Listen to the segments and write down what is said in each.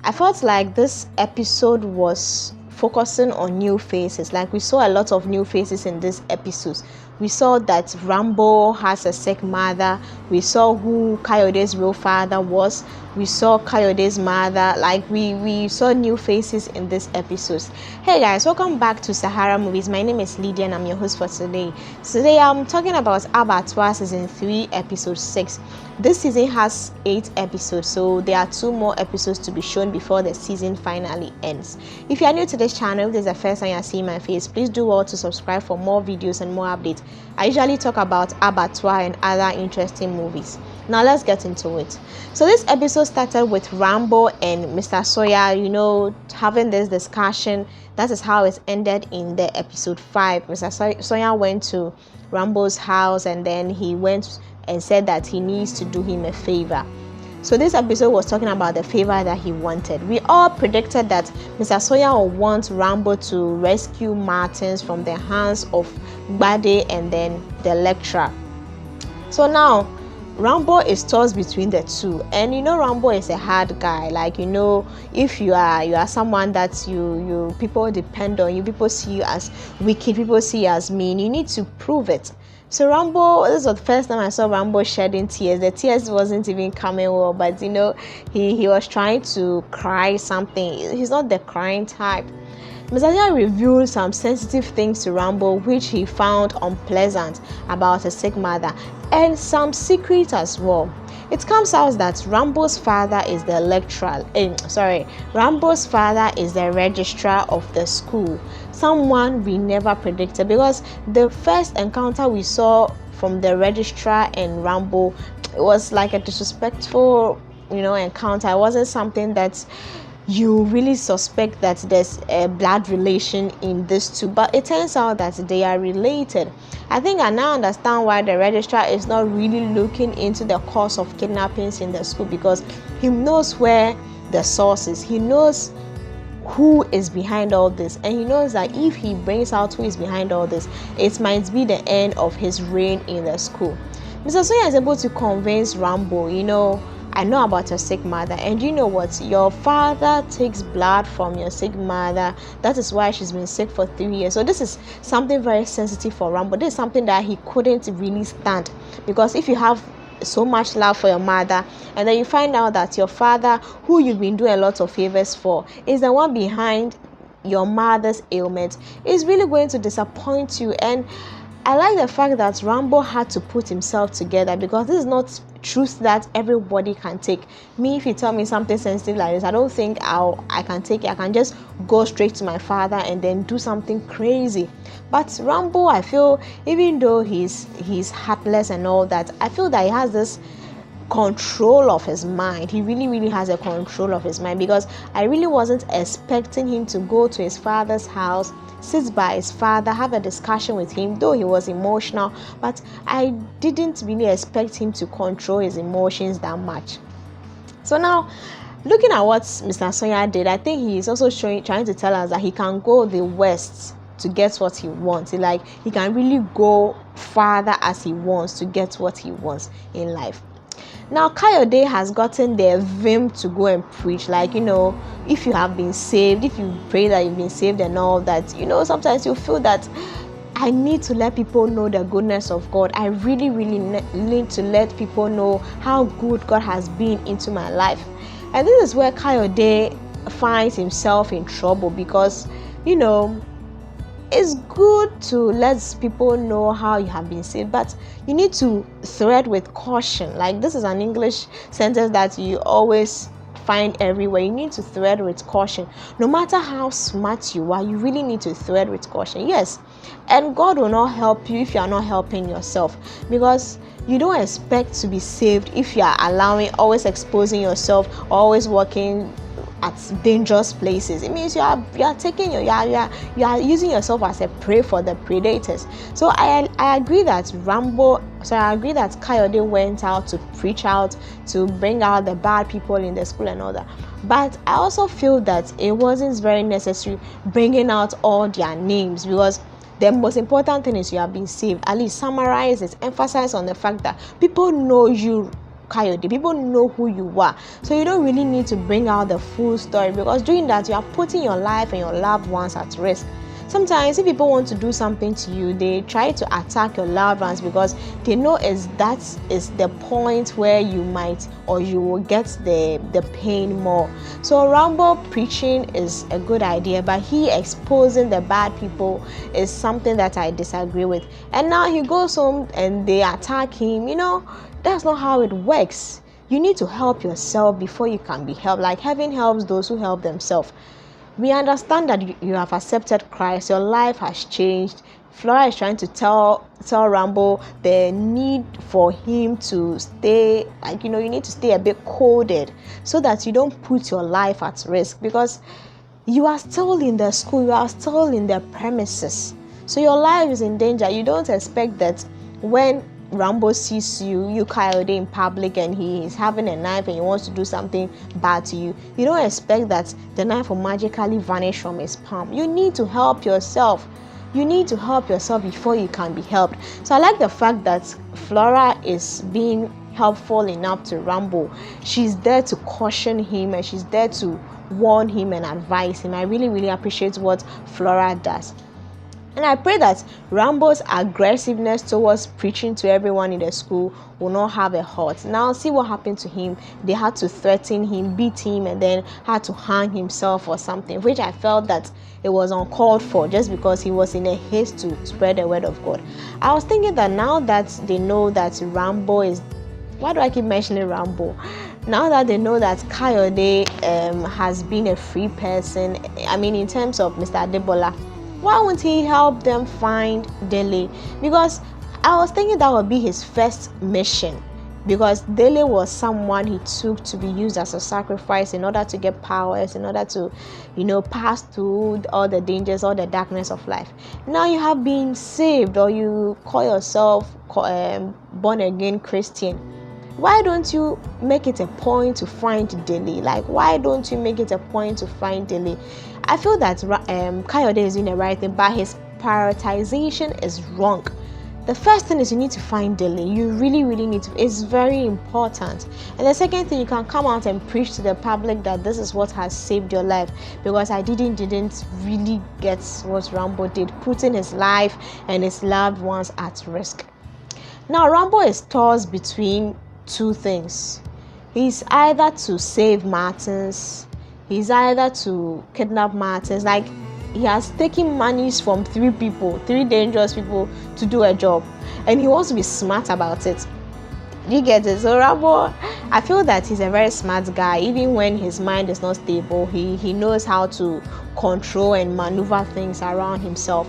I felt like this episode was focusing on new faces. Like, we saw a lot of new faces in this episode. We saw that Rambo has a sick mother. We saw who Kayode's real father was. We saw Kayode's mother. Like, we saw new faces in this episode. Hey guys, welcome back to Sahara Movies. My name is Lydia and I'm your host for today. Today I'm talking about Abattoir season 3 episode 6. This season has 8 episodes, so there are 2 more episodes to be shown before the season finally ends. If you are new to this channel, if this is the first time you are seeing my face, please do well to subscribe for more videos and more updates. I usually talk about Abattoir and other interesting movies. Now let's get into it. So this episode started with Rambo and Mr. Sawyer, having this discussion. That is how it ended in the episode 5. Mr. Sawyer went to Rambo's house and then he went and said that he needs to do him a favor. So this episode was talking about the favor that he wanted. We all predicted that Mr. Sawyer would want Rambo to rescue Martins from the hands of Bade and then the lecturer. So now Rambo is tossed between the two, and Rambo is a hard guy. Like, if you are someone that you people depend on, people see you as wicked, people see you as mean, you need to prove it. So Rambo, this was the first time I saw Rambo shedding tears. The tears wasn't even coming well, but he was trying to cry something. He's not the crying type. Mr. Sawyer revealed some sensitive things to Rambo which he found unpleasant about a sick mother, and some secrets as well. It comes out that Rambo's father is the lecturer. Rambo's father is the registrar of the school. Someone we never predicted, because the first encounter we saw from the registrar and Rambo, it was like a disrespectful, encounter. It wasn't something that you really suspect that there's a blood relation in these two, but it turns out that they are related. I think I now understand why the registrar is not really looking into the cause of kidnappings in the school, because he knows where the source is. He knows who is behind all this, and he knows that if he brings out who is behind all this, it might be the end of his reign in the school. Mr. Sawyer is able to convince Rambo, I know about your sick mother, and you know what? Your father takes blood from your sick mother. That is why she's been sick for 3 years. So this is something very sensitive for Rambo. This is something that he couldn't really stand, because if you have so much love for your mother and then you find out that your father, who you've been doing a lot of favors for, is the one behind your mother's ailment, is really going to disappoint you. And I like the fact that Rambo had to put himself together, because this is not truth that everybody can take. Me, if you tell me something sensitive like this, I don't think I can take it. I can just go straight to my father and then do something crazy. But Rambo, I feel, even though he's heartless and all that, I feel that he has this control of his mind. He really has a control of his mind, because I really wasn't expecting him to go to his father's house, sit by his father, have a discussion with him, though he was emotional, but I didn't really expect him to control his emotions that much. So now, looking at what Mr. Sawyer did, I think he is also trying to tell us that he can go the west to get what he wants. He can really go farther as he wants to get what he wants in life. Now Kayode has gotten the vim to go and preach. If you have been saved, if you pray that you've been saved and all that, sometimes you feel that I need to let people know the goodness of God. I really need to let people know how good God has been into my life. And this is where Kayode finds himself in trouble, because it's good to let people know how you have been saved, but you need to tread with caution. Like, this is an English sentence that you always find everywhere. You need to tread with caution. No matter how smart you are, you really need to tread with caution. Yes, and God will not help you if you are not helping yourself, because you don't expect to be saved if you are always exposing yourself, always walking at dangerous places. It means you are using yourself as a prey for the predators. So I agree that Kayode went out to preach out, to bring out the bad people in the school and all that. But I also feel that it wasn't very necessary bringing out all their names, because the most important thing is you have been saved. At least summarize it, emphasize on the fact that people know you Kayode. People know who you are, so you don't really need to bring out the full story, because doing that you are putting your life and your loved ones at risk. Sometimes if people want to do something to you, they try to attack your loved ones because they know that is the point where you might, or you will get the pain more. So Rambo preaching is a good idea, but he exposing the bad people is something that I disagree with. And now he goes home and they attack him. That's not how it works. You need to help yourself before you can be helped. Like heaven helps those who help themselves. We understand that you have accepted Christ, your life has changed. Flora is trying to tell Rambo the need for him to stay, you need to stay a bit coded so that you don't put your life at risk, because you are still in the school, you are still in the premises. So your life is in danger. You don't expect that when Rambo sees you Kayode in public and he is having a knife and he wants to do something bad to you, you don't expect that the knife will magically vanish from his palm. You need to help yourself. You need to help yourself before you can be helped. So I like the fact that Flora is being helpful enough to Rambo. She's there to caution him and she's there to warn him and advise him. I really, really appreciate what Flora does. And I pray that Rambo's aggressiveness towards preaching to everyone in the school will not have a halt. Now, see what happened to him. They had to threaten him, beat him, and then had to hang himself or something, which I felt that it was uncalled for just because he was in a haste to spread the word of God. I was thinking that now that they know that Rambo is... Why do I keep mentioning Rambo? Now that they know that Kayode has been a free person, in terms of Mr. Adebola, why won't he help them find Dele? Because I was thinking that would be his first mission, because Dele was someone he took to be used as a sacrifice in order to get powers, in order to, pass through all the dangers, all the darkness of life. Now you have been saved, or you call yourself born again Christian. Why don't you make it a point to find Dele? Why don't you make it a point to find Dele? I feel that Kayode is doing the right thing, but his prioritization is wrong. The first thing is you need to find Dele. You really, really need to. It's very important. And the second thing, you can come out and preach to the public that this is what has saved your life, because I didn't really get what Rambo did, putting his life and his loved ones at risk. Now, Rambo is tossed between two things. He's either to save Martins, he's either to kidnap Martins. He has taken monies from three dangerous people to do a job, and he wants to be smart about it. You get it? So Rambo, I feel that he's a very smart guy. Even when his mind is not stable, he knows how to control and maneuver things around himself.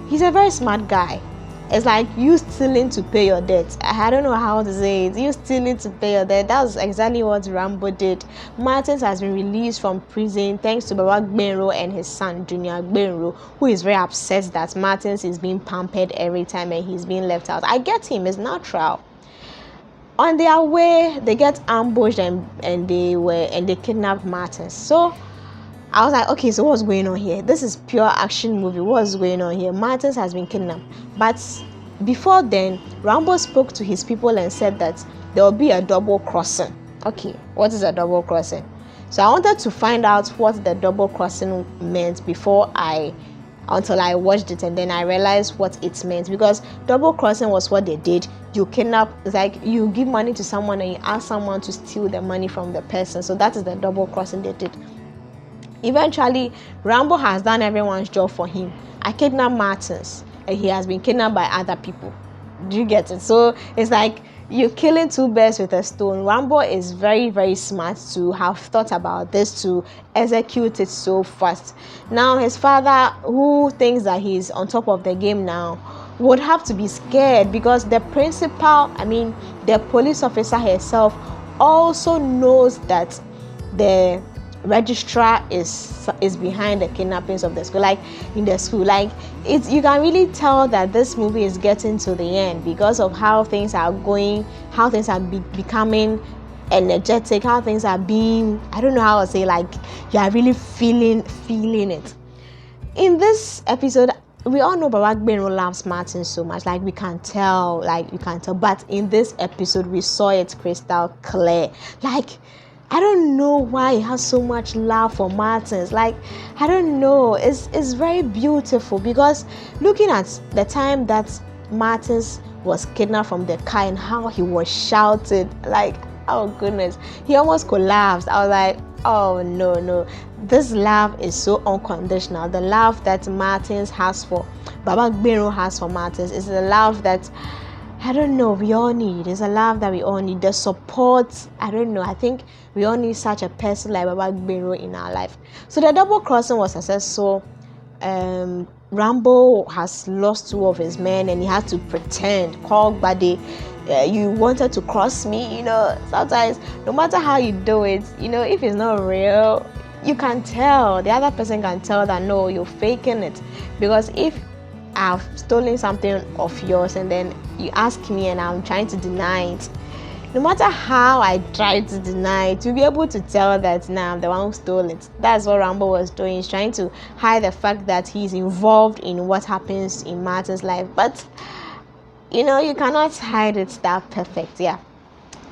He's a very smart guy. It's like you stealing to pay your debt. I don't know how to say it. You stealing to pay your debt. That's exactly what Rambo did. Martins has been released from prison thanks to Baba Gbenro and his son Junior Gbenro, who is very upset that Martins is being pampered every time and he's being left out. I get him. It's natural. On their way, they get ambushed and they kidnapped Martins. So I was like, okay, so what's going on here? This is pure action movie. What's going on here? Martins has been kidnapped. But before then, Rambo spoke to his people and said that there will be a double crossing. Okay, what is a double crossing? So I wanted to find out what the double crossing meant until I watched it, and then I realized what it meant, because double crossing was what they did. You kidnap, it's like you give money to someone and you ask someone to steal the money from the person. So that is the double crossing they did. Eventually, Rambo has done everyone's job for him. I kidnapped Martins, and he has been kidnapped by other people. Do you get it? So it's like you're killing two birds with a stone. Rambo is very, very smart to have thought about this, to execute it so fast. Now, his father, who thinks that he's on top of the game now, would have to be scared, because the principal, the police officer herself, also knows that the registrar is behind the kidnappings of the school, in the school. You can really tell that this movie is getting to the end because of how things are going, how things are becoming energetic, how things are being, I don't know how to say, you are really feeling it. In this episode, we all know Baba Gbero loves Martin so much. Like, we can tell. Like, you can tell. But in this episode, we saw it crystal clear. Like, I don't know why he has so much love for Martins. Like, I don't know. It's very beautiful, because looking at the time that Martins was kidnapped from the car and how he was shouted, like, oh goodness, he almost collapsed. I was like, oh no, this love is so unconditional. The love that Martins has for Baba Gbero has for Martins is the love that, I don't know, we all need. It's a love that we all need. The support, I don't know. I think we all need such a person like Baba Gbero in our life. So the double crossing was successful. Rambo has lost 2 of his men, and he had to pretend, call Bade, you wanted to cross me. Sometimes, no matter how you do it, if it's not real, you can tell. The other person can tell that, no, you're faking it. Because if I've stolen something of yours and then you ask me and I'm trying to deny it, no matter how I try to deny it, you'll be able to tell that, nah, I'm the one who stole it. That's what Rambo was doing. He's trying to hide the fact that he's involved in what happens in Martin's life. But, you cannot hide it that perfect. Yeah.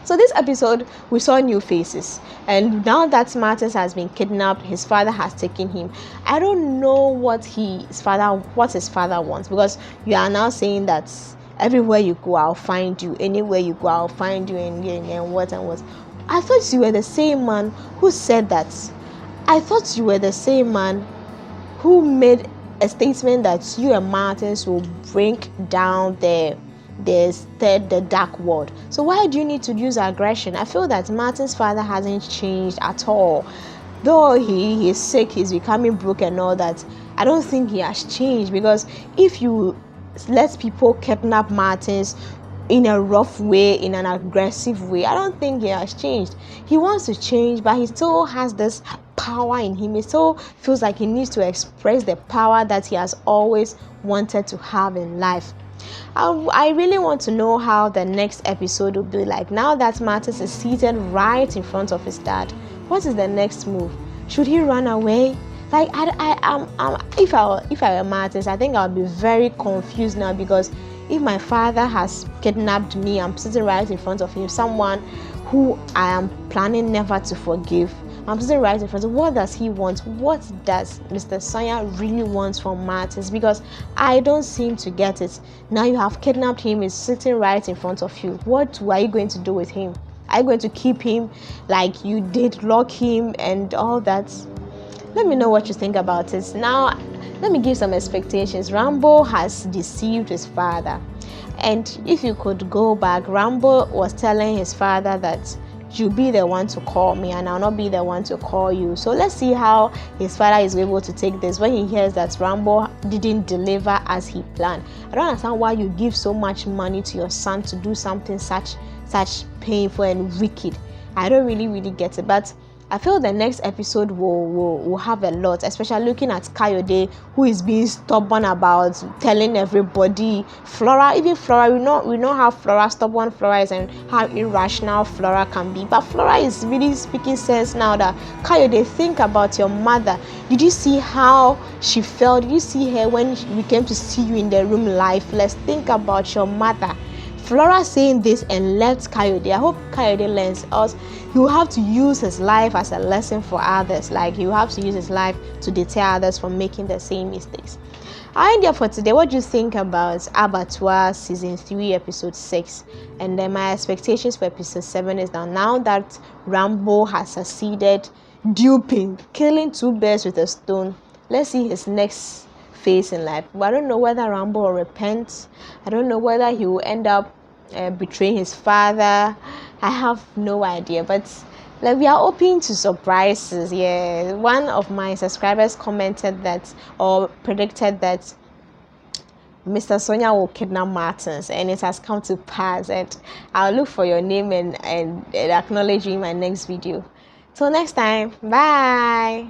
So this episode, we saw new faces. And now that Martins has been kidnapped, his father has taken him. I don't know what his father wants, because you are now saying that everywhere you go, I'll find you. Anywhere you go, I'll find you, and what and what. I thought you were the same man who said that. I thought you were the same man who made a statement that you and Martins will break down the dark world. So why do you need to use aggression? I feel that Martin's father hasn't changed at all. Though he is sick, he's becoming broke and all that, I don't think he has changed. Because if you let people kidnap Martins in a rough way, in an aggressive way, I don't think he has changed. He wants to change, but he still has this power in him. He still feels like he needs to express the power that he has always wanted to have in life. I really want to know how the next episode will be like. Now that Martins is seated right in front of his dad, what is the next move? Should he run away? Like, if I were Martins, I think I would be very confused now, because if my father has kidnapped me, I'm sitting right in front of him, someone who I am planning never to forgive. I'm sitting right in front of him. What does he want? What does Mr. Sanya really want from Martins? Because I don't seem to get it. Now you have kidnapped him, he's sitting right in front of you. What are you going to do with him? Are you going to keep him like you did, lock him and all that? Let me know what you think about it. Now, let me give some expectations. Rambo has deceived his father. And if you could go back, Rambo was telling his father that you'll be the one to call me and I'll not be the one to call you. So let's see how his father is able to take this when he hears that Rambo didn't deliver as he planned. I don't understand why you give so much money to your son to do something such painful and wicked. I don't really get it. But I feel the next episode will have a lot, especially looking at Kayode, who is being stubborn about telling everybody. Flora, even Flora, we know how stubborn Flora is and how irrational Flora can be. But Flora is really speaking sense now that, Kayode, think about your mother. Did you see how she felt? Did you see her when we came to see you in the room lifeless? Think about your mother. Flora saying this and left Kayode. I hope Kayode learns, else he will have to use his life as a lesson for others. Like, he will have to use his life to deter others from making the same mistakes. Our idea for today, what do you think about Abattoir season 3 episode 6? And then my expectations for episode 7 is now that Rambo has succeeded duping, killing 2 birds with a stone, let's see his next phase in life. But I don't know whether Rambo will repent. I don't know whether he will end up betraying his father. I have no idea. But like, we are open to surprises. Yeah, one of my subscribers commented that, or predicted that, Mr. Sonia will kidnap Martins, and it has come to pass. And I'll look for your name and acknowledge you in my next video. Till next time, bye.